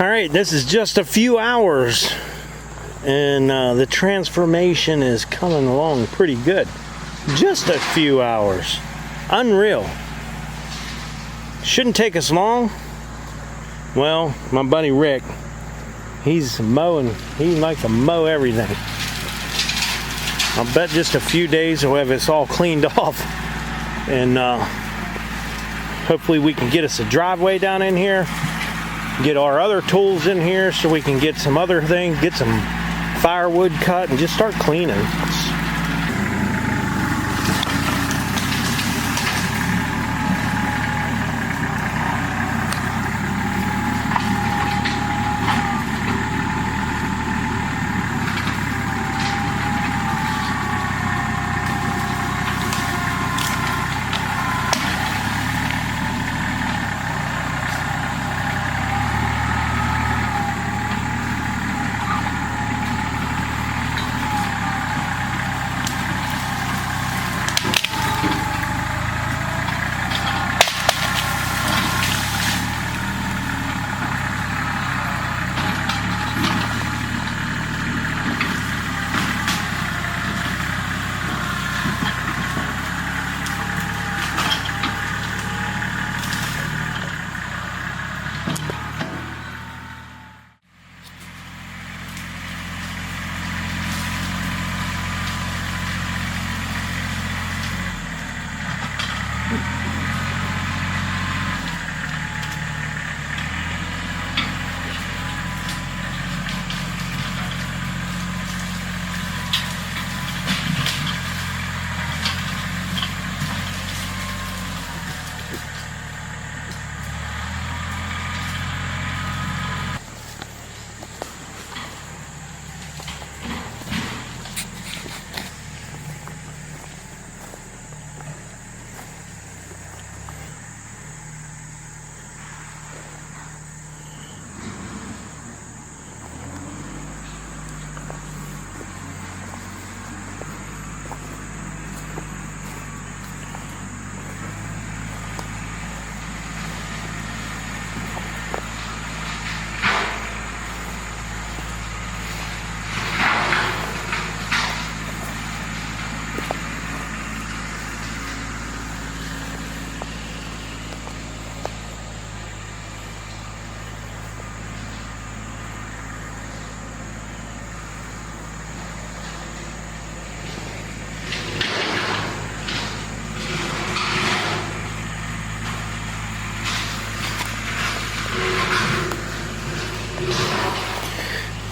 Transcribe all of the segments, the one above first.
All right, this is just a few hours, and the transformation is coming along pretty good. Just a few hours. Unreal. Shouldn't take us long. Well, my buddy Rick, he's mowing. He likes to mow everything. I'll bet just a few days we'll have this all cleaned off, and hopefully we can get us a driveway down in here, get our other tools in here so we can get some other things, get some firewood cut, and just start cleaning.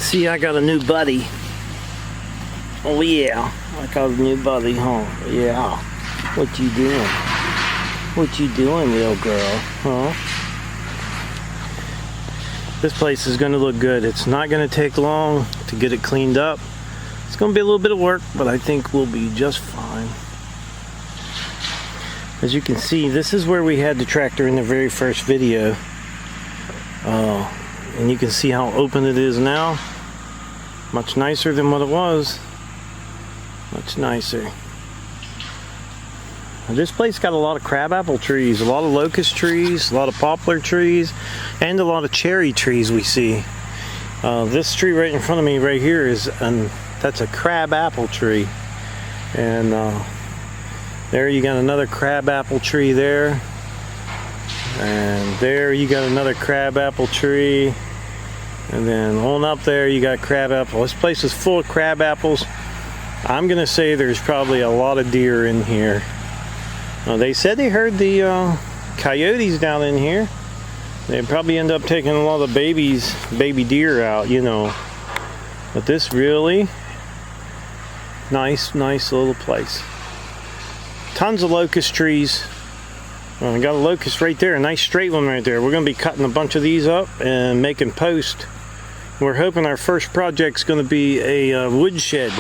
See, I got a new buddy. Oh yeah, I got a new buddy, huh? Yeah. What you doing? What you doing, little girl? Huh? This place is gonna look good. It's not gonna take long to get it cleaned up. It's gonna be a little bit of work, but I think we'll be just fine. As you can see, this is where we had the tractor in the very first video. And you can see how open it is now. Much nicer than what it was. Much nicer. This place got a lot of crabapple trees, a lot of locust trees, a lot of poplar trees, and a lot of cherry trees we see. This tree right in front of me right here is that's a crabapple tree. And there you got another crabapple tree there. And there you got another crabapple tree. And then on up there you got crabapple. This place is full of crabapples. I'm gonna say there's probably a lot of deer in here. They said they heard the coyotes down in here. They'd probably end up taking a lot of baby deer out, you know. But this really nice little place. Tons of locust trees. I got a locust right there, a nice straight one right there. We're gonna be cutting a bunch of these up and making post. We're hoping our first project's going to be a wood shed.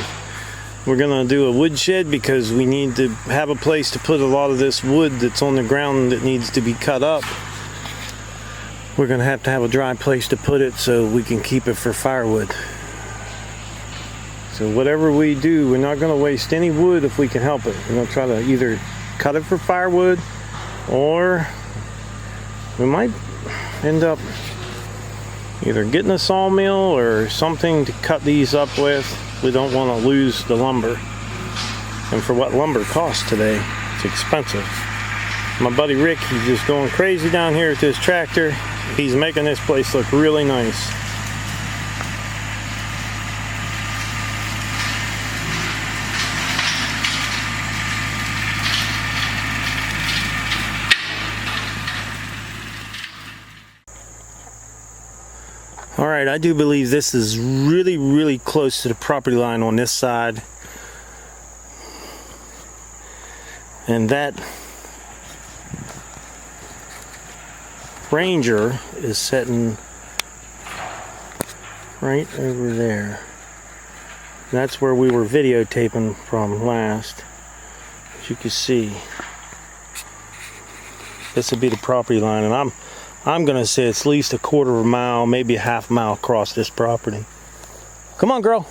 We're going to do a wood shed because we need to have a place to put a lot of this wood that's on the ground that needs to be cut up. We're going to have a dry place to put it so we can keep it for firewood. So whatever we do, we're not going to waste any wood if we can help it. We're going to try to either cut it for firewood, or we might end up either getting a sawmill or something to cut these up with. We don't want to lose the lumber. And for what lumber costs today, it's expensive. My buddy Rick, he's just going crazy down here with his tractor. He's making this place look really nice. All right, I do believe this is really close to the property line on this side. And that Ranger is sitting right over there. That's where we were videotaping from last. As you can see, this would be the property line, and I'm gonna say it's at least a quarter of a mile, maybe a half mile across this property. Come on, girl.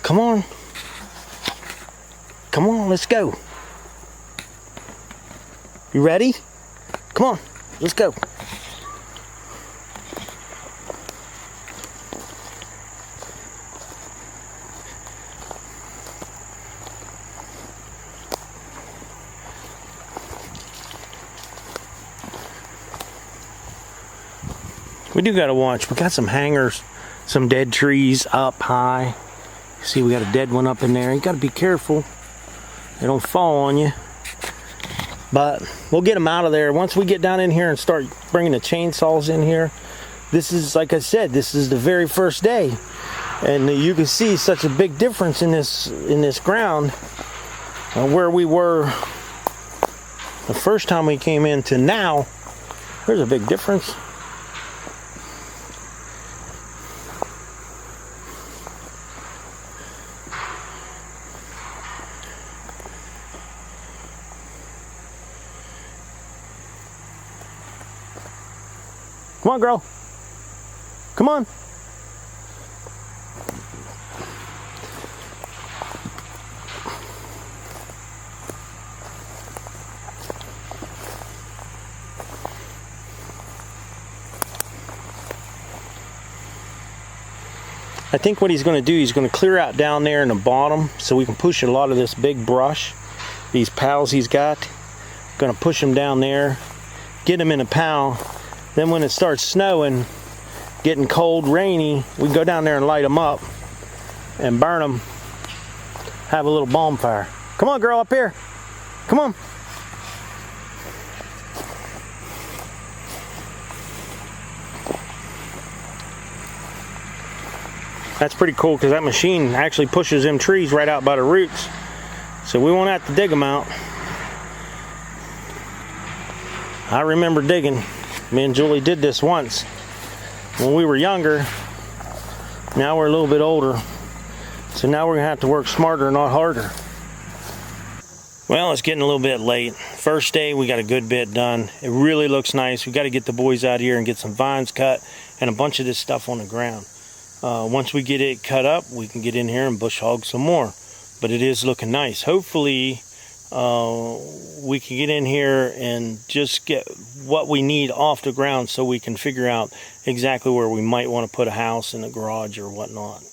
Come on. Come on, let's go. You ready? Come on, let's go. We do gotta watch. We got some hangers, some dead trees up high. See, we got a dead one up in there. You gotta be careful. They don't fall on you. But we'll get them out of there. Once we get down in here and start bringing the chainsaws in here, this is, like I said, this is the very first day. And you can see such a big difference in this ground. Where we were the first time we came in to now, there's a big difference. Come on, girl. Come on. I think what he's going to do, he's going to clear out down there in the bottom so we can push a lot of this big brush. These pals he's got. Going to push them down there, get them in a pile. Then when it starts snowing, getting cold, rainy, we go down there and light them up and burn them. Have a little bonfire. Come on, girl, up here. Come on. That's pretty cool because that machine actually pushes them trees right out by the roots. So we won't have to dig them out. I remember digging. Me and Julie did this once when we were younger. Now we're a little bit older. So now we're gonna have to work smarter, not harder. Well, it's getting a little bit late. First day, we got a good bit done. It really looks nice. We got to get the boys out here and get some vines cut and a bunch of this stuff on the ground. Once we get it cut up, we can get in here and bush hog some more. But it is looking nice. Hopefully, we can get in here and just get what we need off the ground so we can figure out exactly where we might want to put a house in a garage or whatnot.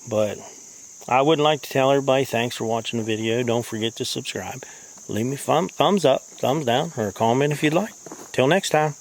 But I would like to tell everybody thanks for watching the video. Don't forget to subscribe. Leave me thumbs up, thumbs down, or a comment if you'd like. Till next time.